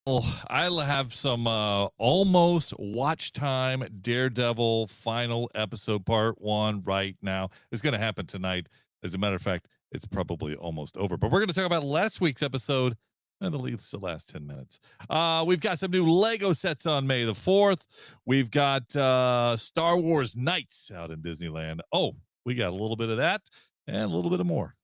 I'll have some almost watch time Daredevil final episode part 1 right now. It's going to happen tonight. As a matter of fact, it's probably almost over. But we're going to talk about last week's episode and at least the last 10 minutes. We've got some new Lego sets on May the 4th. We've got Star Wars Nights out in Disneyland. Oh, we got a little bit of that and a little bit of more.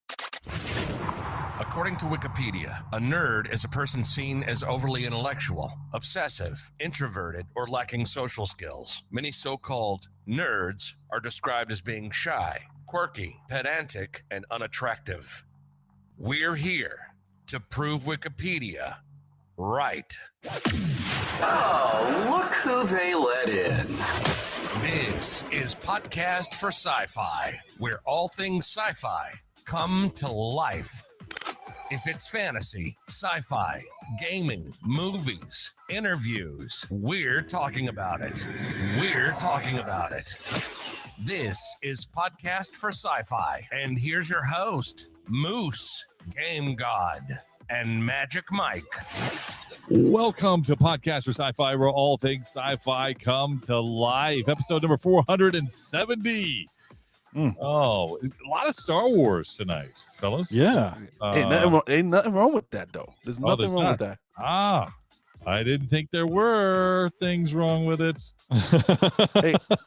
According to Wikipedia, a nerd is a person seen as overly intellectual, obsessive, introverted, or lacking social skills. Many so-called nerds are described as being shy, quirky, pedantic, and unattractive. We're here to prove Wikipedia right. Oh, look who they let in. This is Podcast for Sci-Fi, where all things sci-fi come to life. If it's fantasy, sci-fi, gaming, movies, interviews, we're talking about it. We're talking about it. This is Podcast for Sci-Fi, and here's your host, Moose, Game God, and Magic Mike. Welcome to Podcast for Sci-Fi, where all things sci-fi come to life. Episode number 470. Oh, a lot of Star Wars tonight, fellas. Yeah. Ain't nothing wrong with that, though. There's nothing wrong with that. I didn't think there were things wrong with it.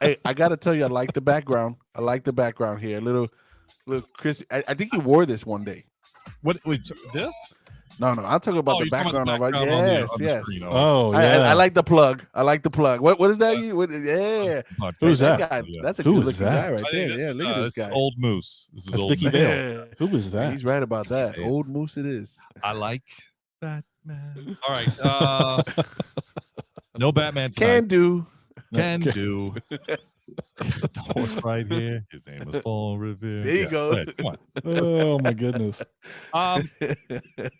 hey, I got to tell you, I like the background. I like the background here. Little Chris, I think you wore this one day. What? Wait, this? No, I'm talking about the background. Yes. Screen. Oh, yeah. I like the plug. What is that? Yeah. Who's that guy? That's a good-looking guy right there. Yeah, look at this guy. Old Moose. This is That's Old Vicky Moose. Vale. Who was that? He's right about that. Yeah. Old Moose it is. I like Batman. All right. No Batman tonight. Can do. The horse right here. His name is Paul Revere. There you go. Right, come on. Oh my goodness. All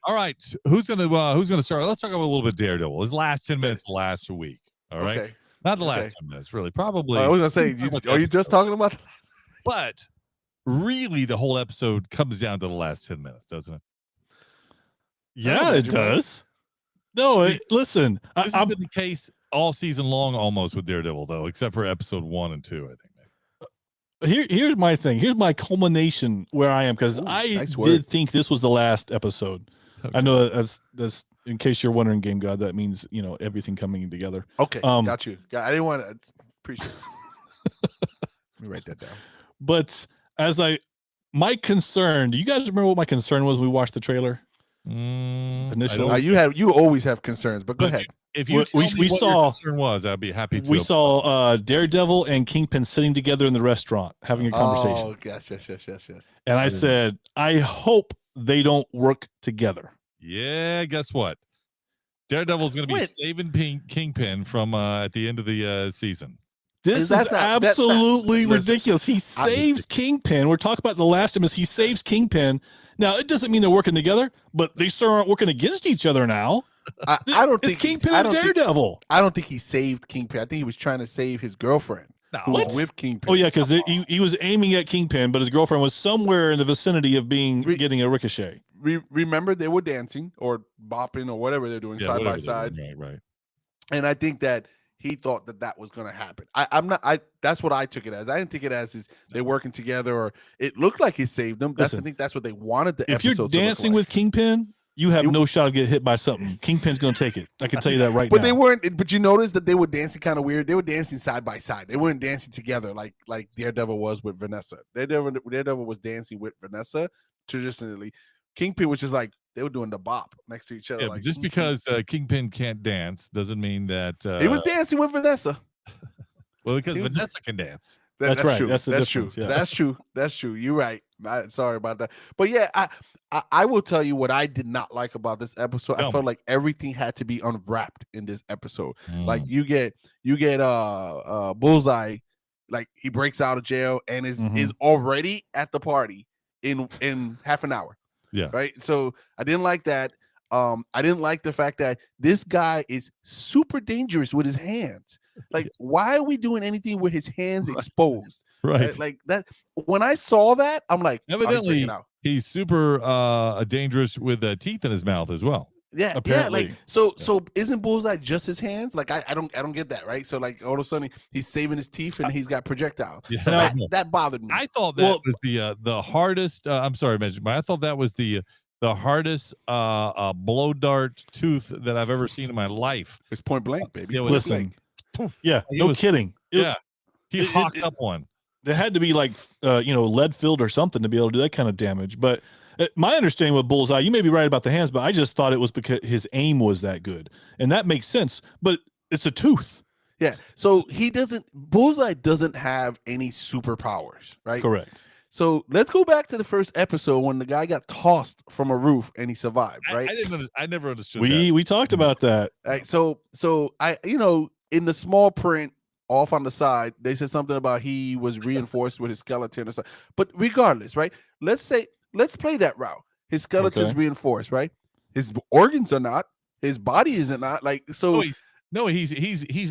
right. Who's gonna start? Let's talk about a little bit Daredevil. His last 10 minutes last week. All right. Okay. Not the last 10 minutes, really. Probably. I was gonna say, are you just talking about? But really, the whole episode comes down to the last 10 minutes, doesn't it? Yeah, it does. No, listen. This has been the case all season long, almost with Daredevil, though, except for episode 1 and 2, I think. Here's my thing. Here's my culmination where I am, because I did think this was the last episode. Okay. I know that's in case you're wondering, Game God, that means everything coming together. Okay, got you. I didn't want to appreciate it. Let me write that down. But my concern. Do you guys remember what my concern was when we watched the trailer? Initially, you always have concerns, but go ahead. If you tell me what your concern was, I'd be happy to. We saw Daredevil and Kingpin sitting together in the restaurant having a conversation. Oh, yes. And I said, I hope they don't work together. Yeah, guess what? Daredevil's going to be saving Kingpin from at the end of the season. This is absolutely ridiculous. He saves Kingpin. We're talking about the last time. He saves Kingpin. Now, it doesn't mean they're working together, but they sure aren't working against each other now. I don't think Kingpin and Daredevil. I don't think he saved Kingpin. I think he was trying to save his girlfriend who was with Kingpin. Oh, yeah, because he was aiming at Kingpin, but his girlfriend was somewhere in the vicinity of getting a ricochet. Remember, they were dancing or bopping or whatever they're doing side by side. Right. And I think that he thought that was going to happen. That's what I took it as. I didn't take it as they're working together, or it looked like he saved them. I think that's what they wanted the episode to look like. If you're dancing with Kingpin, you have no shot of getting hit by something. Kingpin's going to take it. I can tell you that right now. But they weren't. But you notice that they were dancing kind of weird. They were dancing side by side. They weren't dancing together like Daredevil was with Vanessa. Daredevil was dancing with Vanessa traditionally. Kingpin was just like they were doing the bop next to each other. Yeah, just because Kingpin can't dance doesn't mean that he was dancing with Vanessa. Well, because Vanessa can dance. That's right. True. That's true. Yeah. That's true. You're right. Sorry about that. But yeah, I will tell you what I did not like about this episode. I felt like everything had to be unwrapped in this episode. Like you get Bullseye, like he breaks out of jail and is already at the party in half an hour. Yeah. Right. So I didn't like that. I didn't like the fact that this guy is super dangerous with his hands. Like, why are we doing anything with his hands exposed? Right. Like that. When I saw that, I'm like, evidently he's super dangerous with teeth in his mouth as well. Yeah, apparently. yeah. Like so isn't Bullseye just his hands? Like I don't get that, right? So like all of a sudden he's saving his teeth and he's got projectiles. Yeah. So that bothered me. I thought that was the hardest. I'm sorry, Magic, but I thought that was the hardest blow dart tooth that I've ever seen in my life. It's point blank, baby. Listen, yeah, no kidding. He hawked up one. It had to be like lead filled or something to be able to do that kind of damage. But my understanding with Bullseye, you may be right about the hands, but I just thought it was because his aim was that good, and that makes sense. But it's a tooth. Yeah. So Bullseye doesn't have any superpowers, right? Correct. So let's go back to the first episode when the guy got tossed from a roof and he survived, right? I never understood that. We talked about that. Right, so I in the small print off on the side, they said something about he was reinforced with his skeleton or something. But regardless, right? Let's play that route. His skeleton's reinforced, right? His organs are not. His body isn't not. Like so. He's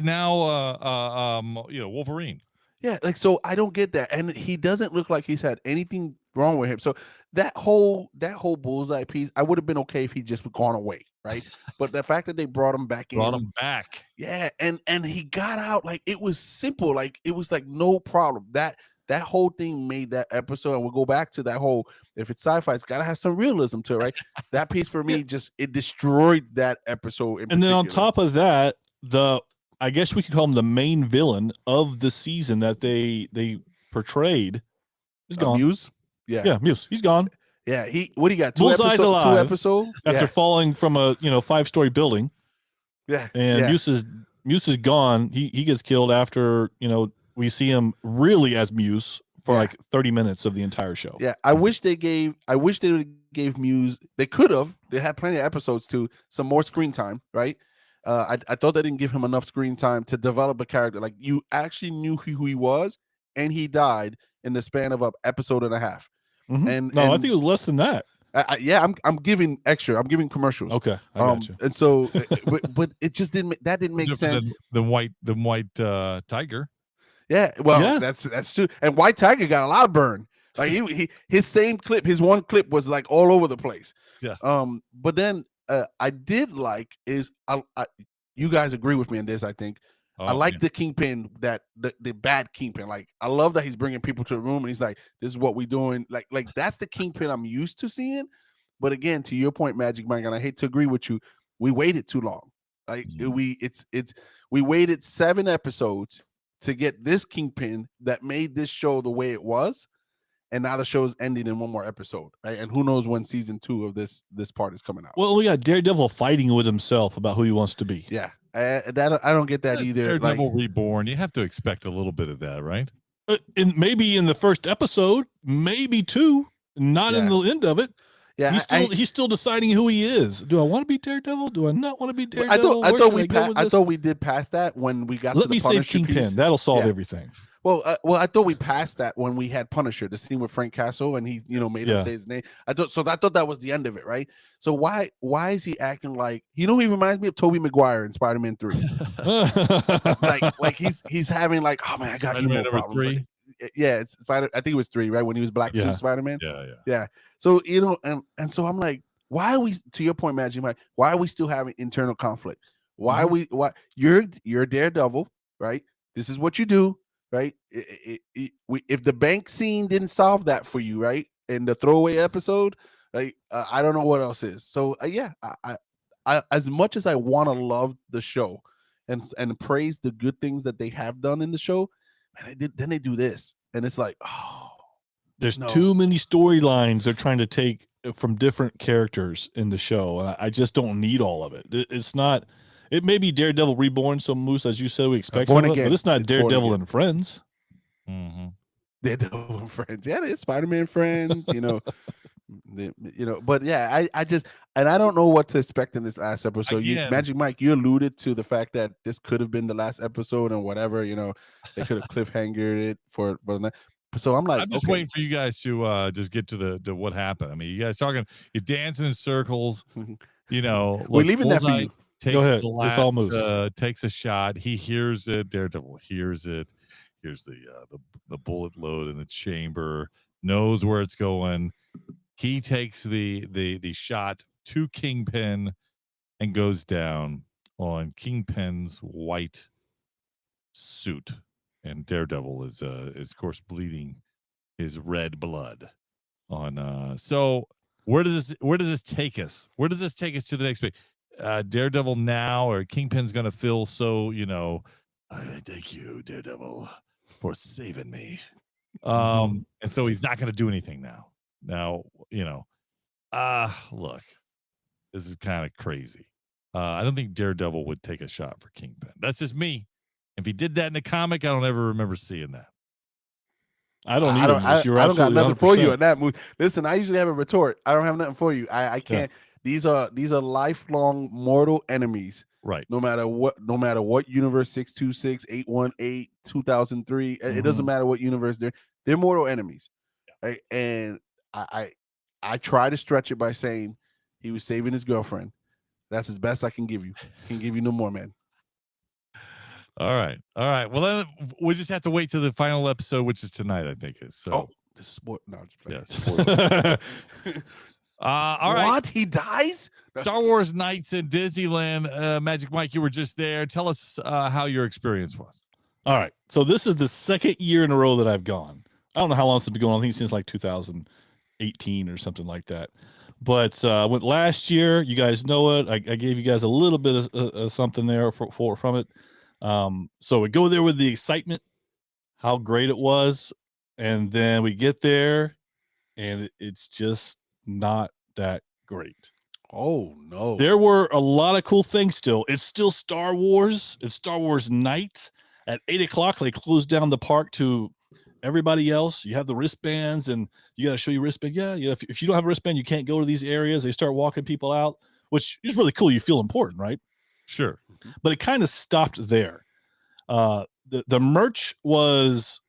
now Wolverine. Yeah, like so I don't get that. And he doesn't look like he's had anything wrong with him. So that whole Bullseye piece, I would have been okay if he just gone away, right? But the fact that they brought him back. Yeah, and he got out like it was simple, like it was like no problem. That whole thing made that episode, and we'll go back to that whole, if it's sci-fi, it's gotta have some realism to it, right? That piece for me it destroyed that episode. And then on top of that, I guess we could call him the main villain of the season that they portrayed. He's gone. Muse? Yeah, Muse. He's gone. Yeah, what do you got? Two episodes after falling from a 5-story building. Yeah. And Muse is gone. He gets killed after, we see him really as Muse for like 30 minutes of the entire show. Yeah, I wish they gave Muse, they could have, they had plenty of episodes too, some more screen time, right? I thought they didn't give him enough screen time to develop a character. Like you actually knew who he was, and he died in the span of an episode and a half. Mm-hmm. And I think it was less than that. I'm giving extra. I'm giving commercials. Okay, I got you. And so, but it just didn't make sense. The white tiger. Yeah, well, that's true. And White Tiger got a lot of burn. Like his same clip, his one clip was like all over the place. Yeah. But then I did like is you guys agree with me on this, I think. I like the Kingpin, that the bad Kingpin. Like I love that he's bringing people to the room and he's like, this is what we're doing. Like that's the Kingpin I'm used to seeing. But again, to your point, Magic Mike, and I hate to agree with you, we waited too long. Like we waited 7 episodes to get this Kingpin that made this show the way it was. And now the show is ending in one more episode, right? And who knows when season 2 of this part is coming out. Well, we got Daredevil fighting with himself about who he wants to be. Yeah, I don't get that either. Daredevil Reborn, you have to expect a little bit of that, right? And maybe in the first episode, maybe 2, not in the end of it. Yeah, he's still deciding who he is. Do I want to be Daredevil? Do I not want to be Daredevil? I thought we did past that when we got. Let me save Kingpin. That'll solve everything. Well, I thought we passed that when we had Punisher, the scene with Frank Castle, and he, made him say his name. I thought that was the end of it, right? So why is he acting like, he reminds me of Tobey Maguire in Spider-Man 3. like he's having like, oh man, I got emo problems. Like, yeah, it's Spider. I think it was 3, right? When he was Black Suit Spider-Man. Yeah. So and so I'm like, why are we? To your point, Magic Mike, why are we still having internal conflict? Why you're Daredevil, right? This is what you do. Right, if the bank scene didn't solve that for you, right, in the throwaway episode, right, I don't know what else is. So I as much as I want to love the show and praise the good things that they have done in the show, man, then they do this, and it's like, there's too many storylines they're trying to take from different characters in the show, and I just don't need all of it. It's not. It may be Daredevil Reborn, so Moose, as you said, we expect some of it, but it's not Daredevil and Friends. Mm-hmm. Daredevil and Friends. Yeah, it's Spider-Man Friends, but yeah, I just, and I don't know what to expect in this last episode. Magic Mike, you alluded to the fact that this could have been the last episode and whatever, they could have cliffhangered it for the night. So I'm like, I'm just waiting for you guys to just get to the what happened. I mean, you guys you're dancing in circles, we're leaving that for you. Go ahead. It's all moves. Takes a shot. He hears it. Daredevil hears it. Here's the bullet load in the chamber. Knows where it's going. He takes the shot to Kingpin. and goes down on Kingpin's white suit, and Daredevil is of course bleeding his red blood on. So where does this take us? Where does this take us to the next bit? Daredevil now, or Kingpin's gonna feel so, thank you, Daredevil, for saving me. And so he's not gonna do anything now. Now, look, this is kind of crazy. I don't think Daredevil would take a shot for Kingpin. That's just me. If he did that in the comic, I don't ever remember seeing that. I don't either. I don't got nothing 100%. For you in that movie. Listen, I usually have a retort. I don't have nothing for you. I can't. Yeah. These are lifelong mortal enemies. Right. No matter what universe, 626, 818, 2003. It doesn't matter what universe they're mortal enemies. Yeah. Right? And I try to stretch it by saying he was saving his girlfriend. That's as best I can give you. Can't give you no more, man. All right. Well, then we just have to wait till the final episode, which is tonight, I think. So, this is sport. No, just yes. All right. What? He dies? Star Wars Nights in Disneyland. Magic Mike, you were just there. Tell us how your experience was. All right. So this is the second year in a row that I've gone. I don't know how long it's been going on. I think since like 2018 or something like that. But I went last year. You guys know it. I gave you guys a little bit of something there from it. So we go there with the excitement, how great it was, and then we get there, and it's just not that great. Oh no! There were a lot of cool things still. It's still Star Wars. It's Star Wars night at 8:00. They close down the park to everybody else. You have the wristbands, and you got to show your wristband. Yeah. If you don't have a wristband, you can't go to these areas. They start walking people out, which is really cool. You feel important, right? Sure. But it kind of stopped there. The merch was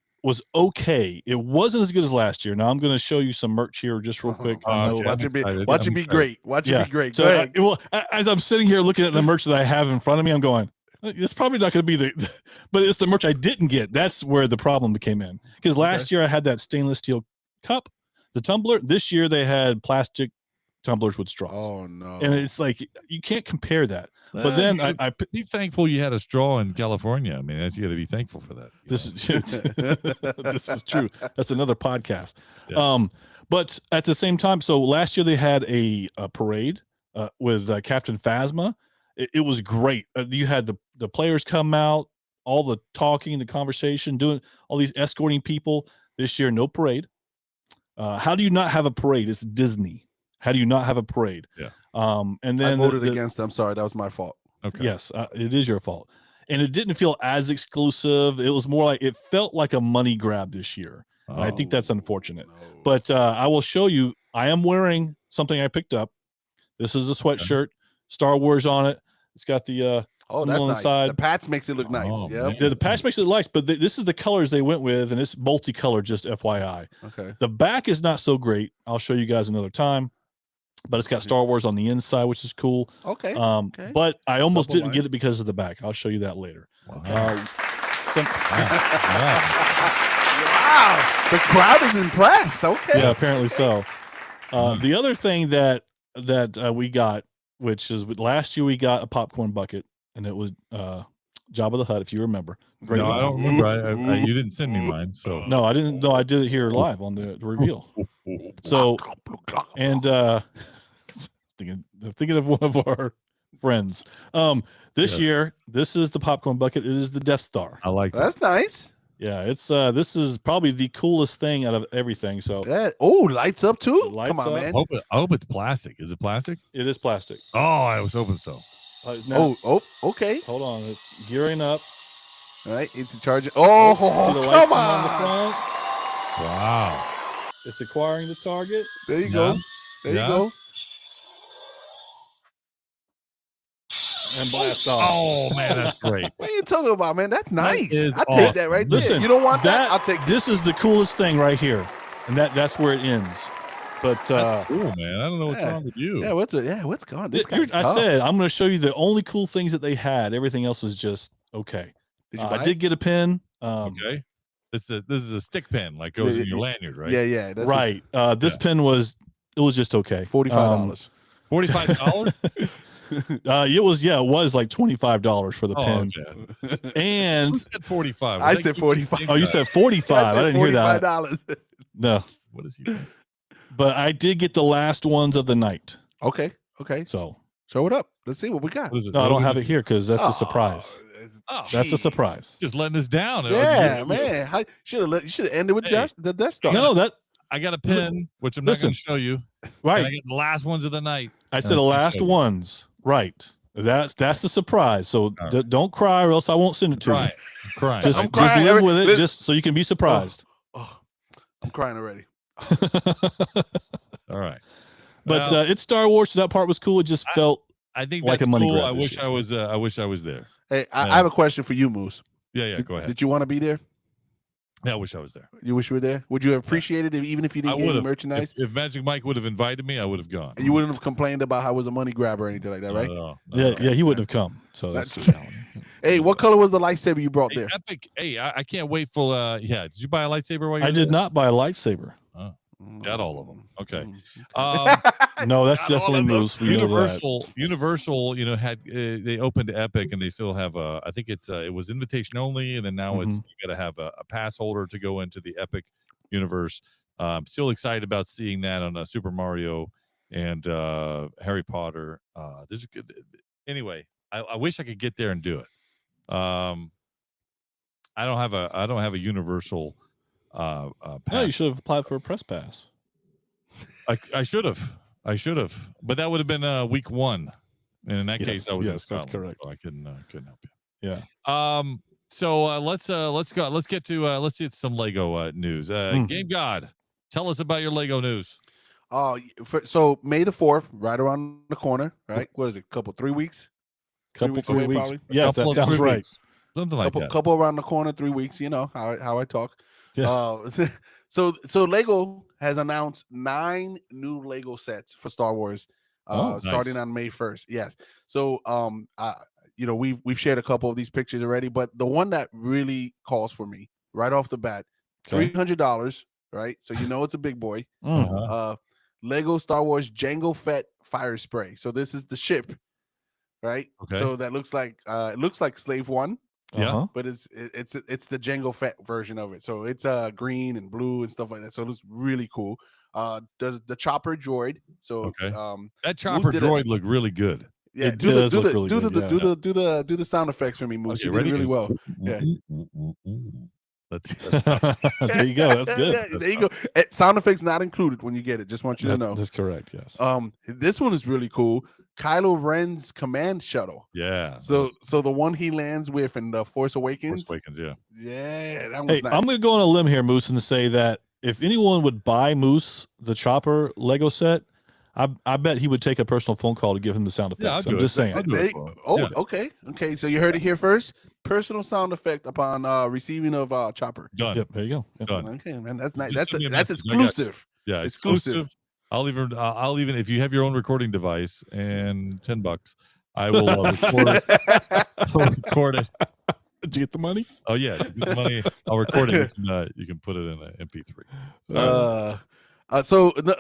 okay. It wasn't as good as last year. Now I'm going to show you some merch here just real quick. Watch it be great. Watch it be great. So as I'm sitting here looking at the merch that I have in front of me, I'm going, it's probably not going to be but it's the merch I didn't get. That's where the problem came in. Because last year I had that stainless steel cup, the tumbler. This year they had plastic tumblers with straws. Oh no! And it's like you can't compare that. But then I be thankful you had a straw in California. I mean, you got to be thankful for that. This is true. That's another podcast. Yeah. But at the same time, so last year they had a parade with Captain Phasma. It was great. You had the players come out, all the talking, the conversation, doing all these escorting people. This year, no parade. How do you not have a parade? It's Disney. How do you not have a parade? Yeah. And then I voted against them. Sorry, that was my fault. Okay. Yes, it is your fault. And it didn't feel as exclusive. It was more like it felt like a money grab this year. And I think that's unfortunate. No. But I will show you. I am wearing something I picked up. This is a sweatshirt, Star Wars on it. It's got the that's nice. Side. The patch makes it look nice. Yeah, the patch makes it nice, but this is the colors they went with, and it's multicolored. Just FYI. Okay. The back is not so great. I'll show you guys another time. But it's got Star Wars on the inside, which is cool. Okay. But I almost didn't get it because of the back. I'll show you that later. Wow. The crowd is impressed. Okay. Yeah, apparently so. The other thing that we got, which is last year we got a popcorn bucket, and it was Jabba the Hutt, if you remember. Great. No, I don't remember. You didn't send me mine, so no, I didn't. No, I did it here live on the reveal. So, and thinking of one of our friends. This year, this is the popcorn bucket. It is the Death Star. I like that. That's nice. Yeah, it's this is probably the coolest thing out of everything. So lights up too. Come on, man. I hope it's plastic. Is it plastic? It is plastic. Oh, I was hoping so. Now, okay. Hold on, it's gearing up. All right, it's charging. Oh, see the lights on the front. Wow. It's acquiring the target. There you go. There you go. And blast off. Oh man, that's great. What are you talking about, man? That's nice. I take that right there. You don't want that? I'll take this. Is the coolest thing right here, and that's where it ends. But that's cool, man. I don't know what's wrong with you. Yeah, what's gone? This guy's I tough. said I'm going to show you the only cool things that they had. Everything else was just okay. Did you buy I did get a pin. Okay. This is a stick pin, like goes in your lanyard, right? Yeah. That's right. This pin was just okay. $45. $45. It was like $25 for the pen. Okay. And Who said 45? I said 45. Oh, you said 45. I didn't hear that. $45. No. What is he? But I did get the last ones of the night. Okay. So show it up. Let's see what we got. What is it? no, I What don't we have gonna it here because that's a surprise. Oh, That's a jeez. surprise. Just letting us down. Yeah, man. You should have ended with Hey. the Death Star. No, that I got a pin, which I'm not Listen. going to show you. right. And I get the last ones of the night. I said the last ones. Right. That's the surprise. So don't cry or else I won't send it to you. I'm crying. Just, I'm just crying. live with it just so you can be surprised. Oh, I'm crying already. All right. But Well, it's Star Wars, so that part was cool. It just felt I think like that's a money cool. grab I this wish year. I wish I was there. Hey, Yeah. I have a question for you, Moose. Yeah, go ahead. Did you want to be there? Yeah, I wish I was there. You wish you were there? Would you have appreciated it even if you I didn't get would any have. merchandise? If Magic Mike would have invited me, I would have gone. You wouldn't have complained about how it was a money grab or anything like that, right? Yeah, he wouldn't have come. So that's the challenge. Hey, what color was the lightsaber you brought Hey, there? Epic. Hey, I can't wait for. Yeah, did you buy a lightsaber while you I were did there? not buy a lightsaber. Got all of them. Okay. No, that's Got all definitely of them. Moose. We know that. Universal, had they opened Epic and they still have I think it was invitation only, and then now it's you got to have a pass holder to go into the Epic universe. Still excited about seeing that on Super Mario and Harry Potter. There's a good anyway. I wish I could get there and do it. I don't have a Universal pass. No, you should have applied for a press pass. I should have, but that would have been week 1, and in that case, I was in yes, Scotland, that's correct. so I couldn't help you. Yeah. So let's get some Lego news. Game God, tell us about your Lego news. So May the 4th, right around the corner, right? What is it? 3 weeks? 3 weeks weeks. away, probably? Yes, that Couple of sounds 3 right. weeks. Something like that. Couple around the corner, 3 weeks. You know how I talk. Yeah. So Lego has announced 9 new Lego sets for Star Wars, starting Nice. on May 1st. Yes. So we've shared a couple of these pictures already, but the one that really calls for me right off the bat, Okay. $300, right? So it's a big boy. Uh-huh. Lego Star Wars Jango Fett fire spray. So this is the ship, right? Okay. So that looks like Slave One. Yeah. Uh-huh. But it's the Jango Fett version of it. So it's green and blue and stuff like that. So it looks really cool. Does the chopper droid? So Okay. That chopper droid looked really good. yeah, It do does the look really good, do the sound effects for me, Moose. Okay, You did ready? really well. Yeah. That's There you go. That's good. Yeah, there you go. Sound effects not included when you get it. Just want you to know. That's correct. Yes. This one is really cool. Kylo Ren's command shuttle. yeah. So the one he lands with in the Force Awakens. Yeah. Yeah, that was Hey, nice. I'm going to go on a limb here, Moose, and say that if anyone would buy Moose the Chopper Lego set, I bet he would take a personal phone call to give him the sound effects. Yeah, I'll do I'm it. just saying. I'll do it for him. Yeah. Okay. So you heard it here first. Personal sound effect upon receiving of Chopper. Done. Yep, there you go. Yeah. Done. Okay, man, that's nice. Just That's send me a that's message. I got exclusive. Yeah, Exclusive. I'll even if you have your own recording device and $10, I will record it. I'll record it. Did you get the money? Oh yeah, to get the money. I'll record it. You can put it in an MP3. So the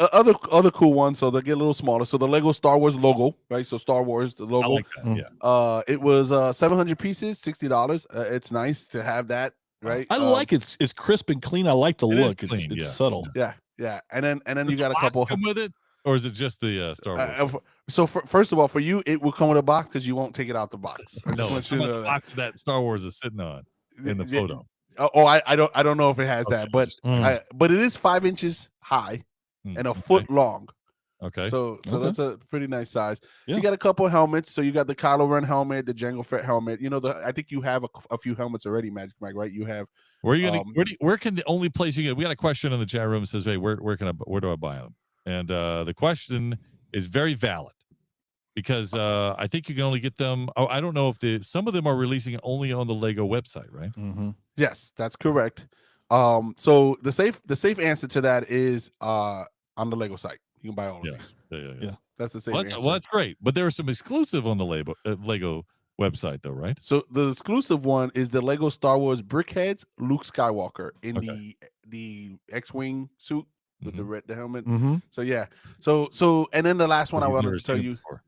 other cool one. So they get a little smaller. So the Lego Star Wars logo, right? So Star Wars, the logo. I like that. Yeah. It was 700 pieces, $60. It's nice to have that, right? I like it. It's crisp and clean. I like the It is look. clean, It's yeah. subtle. Yeah. And then Does you got a the box couple. come with it, or is it just the Star Wars? So first of all, for you, it will come with a box because you won't take it out the box. I just No, want you how to much know that. box that Star Wars is sitting on in the Yeah, photo. I don't know if it has that, but but it is 5 inches high and a foot long. Okay. So Okay. that's a pretty nice size. Yeah. You got a couple of helmets. So you got the Kylo Ren helmet, the Jango Fett helmet. I think you have a few helmets already, Magic Mike, right? You have. Where are you gonna? Where can the only place you get? We got a question in the chat room that says, "Hey, where do I buy them?" And the question is very valid because I think you can only get them. Oh, I don't know if some of them are releasing only on the Lego website, right? Mm-hmm. Yes, that's correct. So the safe answer to that is on the Lego site. You can buy all of these. Yeah. That's the safe Well, answer. that's great. But there are some exclusive on the Lego website, though, right? So the exclusive one is the Lego Star Wars Brickheads Luke Skywalker in the X-wing suit with the helmet. Mm-hmm. So yeah. So and then the last one I You've wanted never to tell seen it you. before.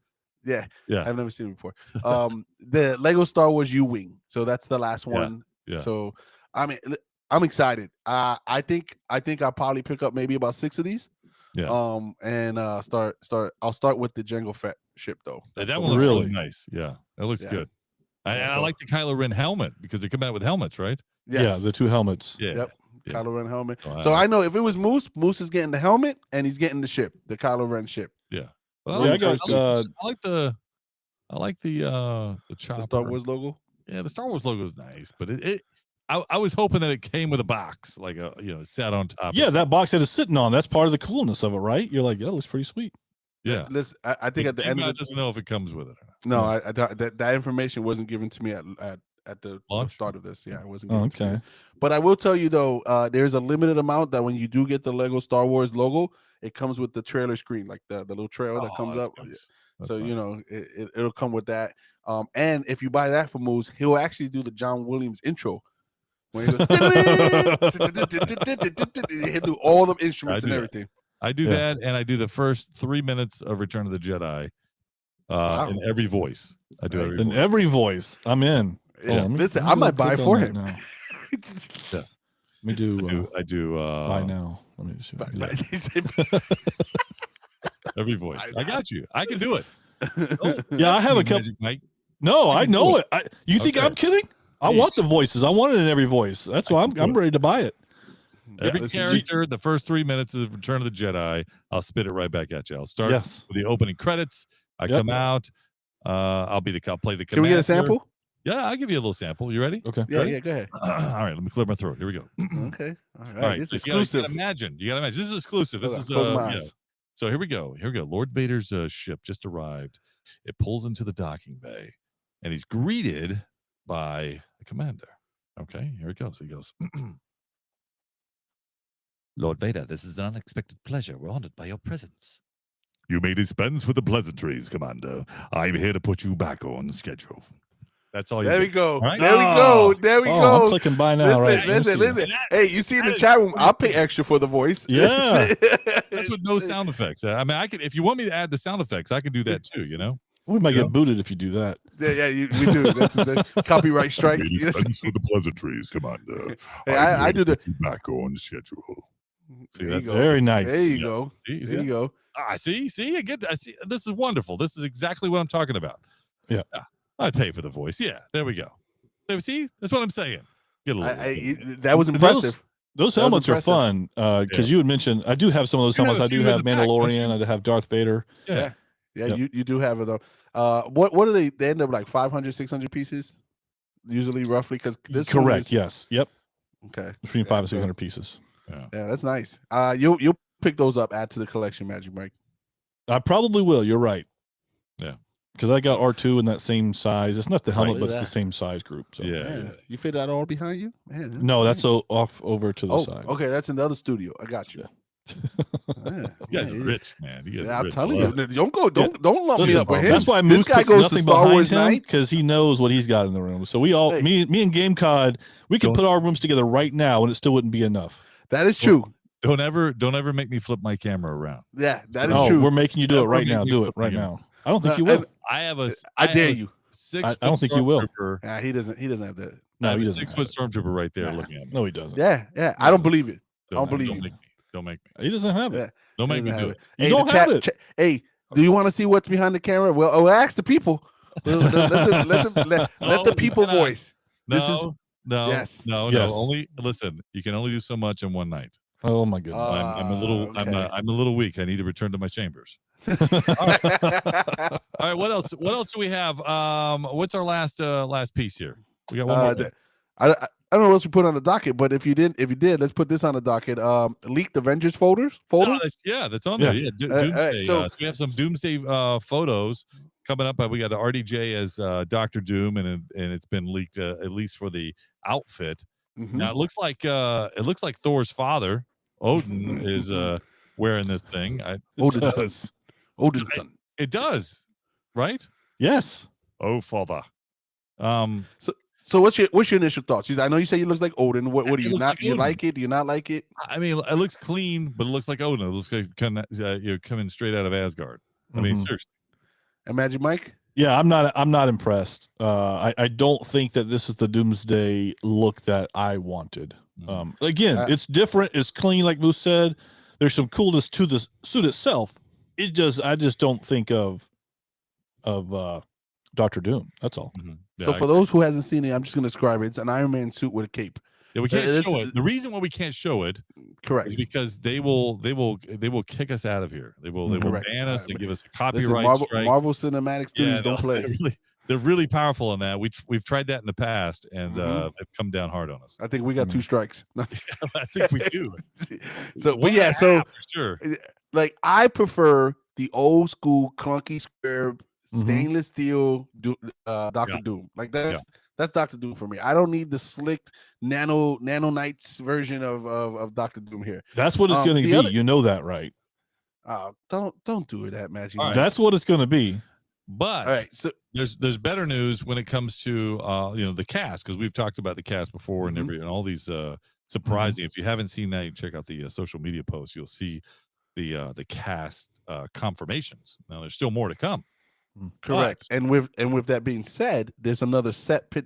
Yeah, Yeah. I've never seen it before. The Lego Star Wars U-Wing. So that's the last one. Yeah. So I mean, I'm excited. I think I'll probably pick up maybe about 6 of these. Yeah. And start. I'll start with the Jango Fett ship though. That the one looks really nice. Yeah, that looks good. I like the Kylo Ren helmet because they come out with helmets, right? Yes. Yeah, the 2 helmets. Yeah. Yep. Yeah. Kylo Ren helmet. So I know if it was Moose is getting the helmet and he's getting the ship, the Kylo Ren ship. Yeah. Well, I like the chopper. The Star Wars logo. Yeah, the Star Wars logo is nice, but I was hoping that it came with a box, like it sat on top. Yeah, that box that is sitting on. That's part of the coolness of it, right? You're like, yeah, it looks pretty sweet. Yeah. Listen, I think at the end of it, doesn't know if it comes with it. No, I that information wasn't given to me at the start of this. Yeah, it wasn't. Given to me. But I will tell you though, there's a limited amount that when you do get the Lego Star Wars logo, it comes with the trailer screen, like the little trailer that comes up. Nice. So nice. It'll come with that. And if you buy that from Moose, he'll actually do the John Williams intro. When he goes, he'll do all the instruments and everything. I do that, and I do the first 3 minutes of Return of the Jedi in every voice. I do every voice. I'm in. Yeah. Listen, I might buy for him. Now. Let me do. I do. Buy now. Let me see. Every voice. I got you. I can do it. Yeah, I have a couple. No, I know it. You think I'm kidding? I want the voices. I want it in every voice. That's why I'm ready to buy it. Every character, the first 3 minutes of Return of the Jedi, I'll spit it right back at you. I'll start with the opening credits. I come out. I'll play the commander. Can we get a sample? Yeah, I'll give you a little sample. You ready? Okay. Yeah, go ahead. All right, let me clear my throat. Here we go. Okay. All right. It's exclusive. You gotta imagine. This is exclusive. This is So here we go. Lord Vader's ship just arrived. It pulls into the docking bay, and he's greeted by the commander. Okay, here it goes. He goes, Lord Vader, this is an unexpected pleasure. We're honored by your presence. You may dispense with the pleasantries, Commander. I'm here to put you back on schedule. That's all you There do. we go. Right? There we go. There we go. I'm clicking buy now. Listen. Hey, you see in the chat room, I'll pay extra for the voice. Yeah. That's with no sound effects. I mean, I could, if you want me to add the sound effects, I can do that too, We might get booted if you do that. Yeah, we do. That's the copyright strike. Dispense with the pleasantries, Commander. Hey, I do the back on schedule. See, that's very nice. There you go. There you go. See, I get that. See, this is wonderful. This is exactly what I'm talking about. Yeah. I'd pay for the voice. Yeah, there we go. See, that's what I'm saying. Get a little. That was impressive. Those helmets are fun because you had mentioned I do have some of those helmets. I do have Mandalorian. I have Darth Vader. Yeah. You do have it though. What are they? They end up like 500, 600 pieces, usually roughly. Because this correct. Yes. Yep. Okay. Between 500 and 600 pieces. Yeah, that's nice. You'll pick those up, add to the collection, Magic Mike. I probably will. You're right. Yeah. Because I got R2 in that same size. It's not the helmet, but it's the same size group. So. Yeah. You fit that all behind you? Man, no, nice. That's off over to the side. Okay, that's in the other studio. I got you. You guys are rich, man. I'm telling you, don't lump me up with him. That's why Moose guy goes to Star Wars Nights because he knows what he's got in the room. So we all, me and Game Cod, we could put our rooms together right now, and it still wouldn't be enough. That is true. Don't ever make me flip my camera around. Yeah, that is true. We're making you do it right now. Do it right now. I don't think you will. I dare you. I don't think you will. Yeah, he doesn't have that. No, he's a 6-foot stormtrooper right there looking at me. No, he doesn't. Yeah. I don't believe it. I don't believe you. Don't make me. He doesn't have it. Don't make me do it. You don't have it. Hey, do you want to see what's behind the camera? Well, ask the people. Let the people voice. No. Yes. Only listen. You can only do so much in one night. Oh my goodness. I'm a little weak. I need to return to my chambers. All right. What else? What else do we have? What's our last piece here? We got one more thing. I don't know what else we put on the docket, but if you did, let's put this on the docket. Leaked Avengers folders. That's on there. Yeah, Doomsday. So we have some Doomsday photos coming up. We got RDJ as Dr. Doom, and it's been leaked at least for the outfit. Mm-hmm. Now it looks like Thor's father, Odin, is wearing this thing. Odin's son. It does, right? Yes. Oh, father. So what's your initial thoughts? I know you say he looks like Odin. What do you not? Like do you like it? Do you not like it? I mean, it looks clean, but it looks like Odin. It looks like you're coming straight out of Asgard. I mean, seriously. And Magic Mike? Yeah, I'm not impressed. I don't think that this is the Doomsday look that I wanted. Again, it's different. It's clean, like Moose said. There's some coolness to the suit itself. I just don't think of Dr. Doom. That's all. So for those who hasn't seen it, I'm just going to describe it. It's an Iron Man suit with a cape. Yeah, we can't show it. The reason why we can't show it, correct, is because they will kick us out of here. They will ban us. They give us a copyright strike. Marvel Cinematic Studios don't play. They're really powerful in that. We've tried that in the past, and they've come down hard on us. I think we got 2 strikes. I think we do. So, but yeah, so for sure. Like I prefer the old school clunky square stainless steel Dr. Doom. Like that's Dr. Doom for me. I don't need the slick nano Nites version of Dr. Doom here. That's what it's going to be. You know that, right? Don't do that, Magic. Right. That's what it's going to be. But all right, so there's better news when it comes to the cast, because we've talked about the cast before and all these surprising. If you haven't seen that, you check out the social media posts. You'll see the cast confirmations. Now there's still more to come. Correct. And with that being said, there's another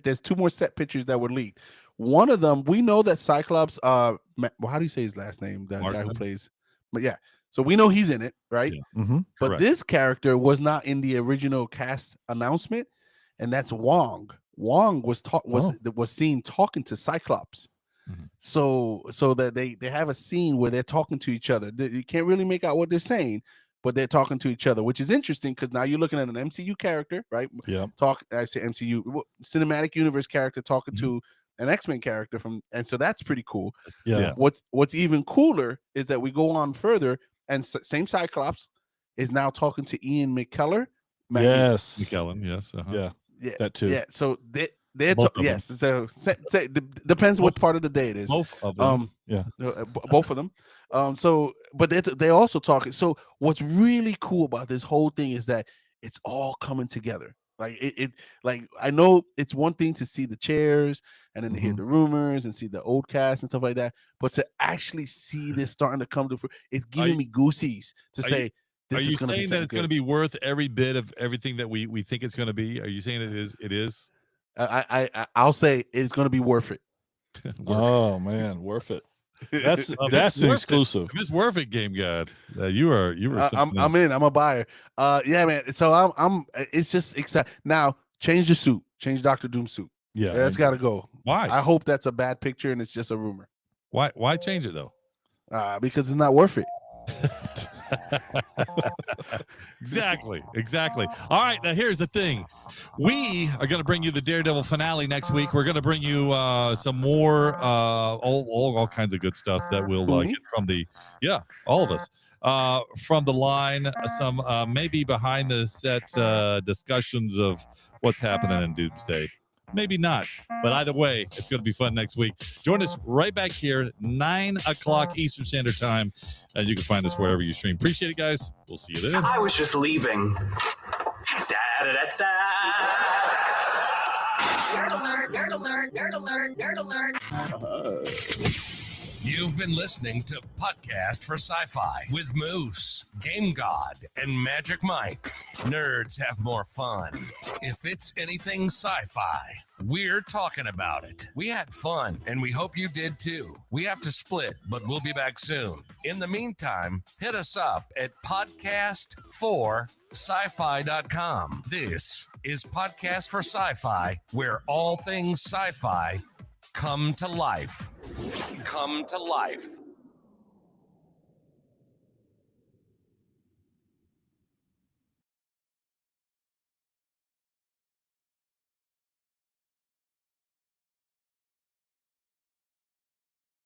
there's 2 more set pictures that were leaked. One of them, we know that Cyclops how do you say his last name? The guy who plays, but yeah. So we know he's in it, right? Yeah. But this character was not in the original cast announcement, and that's Wong. Wong was seen talking to Cyclops. So that they have a scene where they're talking to each other. You can't really make out what they're saying, but they're talking to each other, which is interesting because now you're looking at an MCU character, right? Yeah. I say MCU cinematic universe character talking to an X-Men character and so that's pretty cool. Yeah. What's even cooler is that we go on further. And same Cyclops is now talking to Ian McKellen. Yes. McKellen, yes. Yeah, that too. Yeah, so they're yes. So depends what part of the day it is. Both of them. Both of them. But they're also talking. So what's really cool about this whole thing is that it's all coming together. Like like I know it's one thing to see the chairs and then to hear the rumors and see the old cast and stuff like that, but to actually see this starting to come to fruition, it's giving me goosies to say this is going to be. Are you saying that it's going to be worth every bit of everything that we think it's going to be? Are you saying it is? It is. I'll say it's going to be worth it. Oh man, worth it. That's an exclusive. If it's worth it, Game God. You were. I'm in. I'm a buyer. Yeah, man. So I'm. It's just exciting. Now change the suit. Change Dr. Doom's suit. Yeah, that's got to go. Why? I hope that's a bad picture and it's just a rumor. Why change it though? Because it's not worth it. Exactly. All right, now here's the thing. We are going to bring you the Daredevil finale next week. We're going to bring you some more all kinds of good stuff that we'll get from all of us from the line, some maybe behind the set discussions of what's happening in Doomsday. Maybe not, but either way, it's going to be fun next week. Join us right back here, 9 o'clock Eastern Standard Time, and you can find us wherever you stream. Appreciate it, guys. We'll see you then. I was just leaving. Nerd alert. You've been listening to Podcast for Sci-Fi with Moose, Game God, and Magic Mike. Nerds have more fun. If it's anything sci-fi, we're talking about it. We had fun, and we hope you did too. We have to split, but we'll be back soon. In the meantime, hit us up at podcast4sci-fi.com. This is Podcast for Sci-Fi, where all things sci-fi come to life. Come to life.